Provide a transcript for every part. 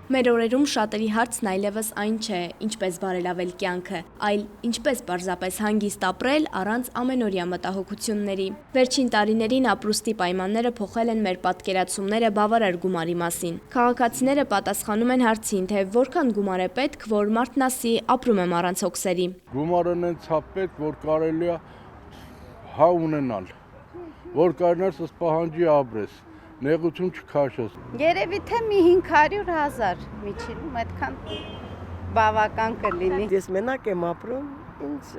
Մեր օրերում շատերի հարցն այլևս այն չէ, ինչպես բարելավել կյանքը, այլ ինչպես պարզապես հանգիստ ապրել առանց ամենօրյա մտահոգությունների։ Վերջին տարիներին ապրուստի պայմանները փոխել են մեր պատկերացումները բավարար գումարի մասին։ Քաղաքացիները պատասխանում են հարցին, թե որքան գումար է պետք, որ մարդն ասի ապրում եմ առանց հոգսերի։ Գումարը նենց պետք, որ կարելի է հա ունենալ, որ կարնաս պահանջի ապրես։ Նեղություն չքաշես։ Երևի թե մի 500,000 միջինում այդքան բավական կլինի։ Ես մենակ եմ ապրում, ինձ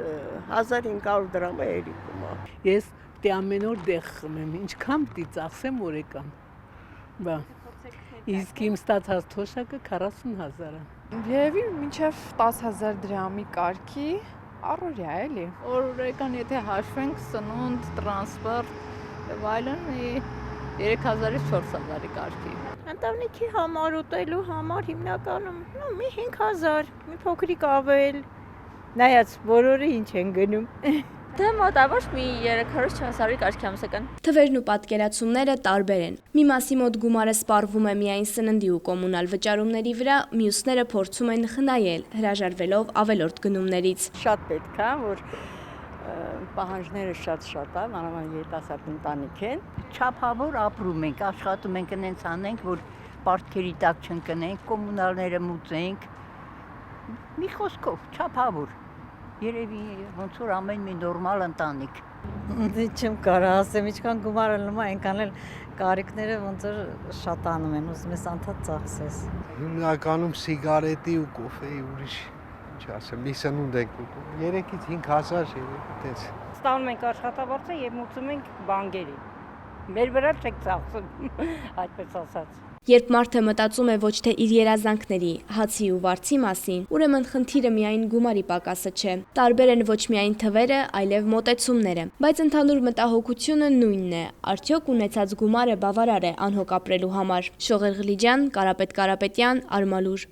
1500 դրամ է երիկում։ Ես դե ամեն օր դեղ խմեմ, ինչքան պիտի ծախսեմ օրեկան։ Բա։ Իսկ իմ ստացած թոշակը 40,000 է։ Երևի մինչև 10,000 դրամի կարգի առօրյա էլի։ Օրեկան եթե հաշվենք սնունդ, տրանսպորտ եւ այլն 3000-ից 4000-ի կարգի։ Ընտանիքի համար ուտելու համար հիմնականում մի 5000, մի փոքրիկ ավել։ Նայած բոլորը ինչ են գնում։ Դե մոտավոր մի 300-400-ի կարգի ամսական։ Թվերն ու պատկերացումները տարբեր են։ Մի մասի մոտ գումարը սպառվում է միայն սննդի ու կոմունալ վճարումների վրա, մյուսները փորձում են խնայել, հրաժարվելով ավելորդ գնումներից։ Շատ պետք է, որ պահանջները շատ է, մանավանդ երիտասարդ ընտանիք են։ Չափավոր ապրում ենք, աշխատում ենք այնց անենք, որ պարտքերի տակ չընկնենք, կոմունալները մուծենք։ Մի խոսքով, չափավոր։ Երևի ոնց որ ամեն մի նորմալ ընտանիք։ Չեմ կարող ասեմ, ինչքան գումարը լնում է, այնքան էլ կարիքները ոնց որ շատանում են, ուզում ես անդադ ծախսես։ Հիմնականում սիգարետի ու կոֆեի ուրիշ չասեմ, մի սնունդ ենք ուտում, 3-ից 5000 այդպես։ Ստանում ենք աշխատավարձը եւ մուծում ենք բանկերի։ Մեր վրա չեք ծախսում, այդպես ասած։ Երբ մարդը մտածում է ոչ թե իր երազանքների, հացի ու վարձի մասին, ուրեմն խնդիրը միայն գումարի պակասը չէ։ Տարբեր են ոչ միայն թվերը, այլև մոտեցումները, բայց ընդհանուր մտահոգությունը նույնն է. արդյոք ունեցած գումարը բավարար է անհոգ ապրելու համար։ Շողեր Ղլիջյան, Կարապետ Կարապետյան, Արմալուր։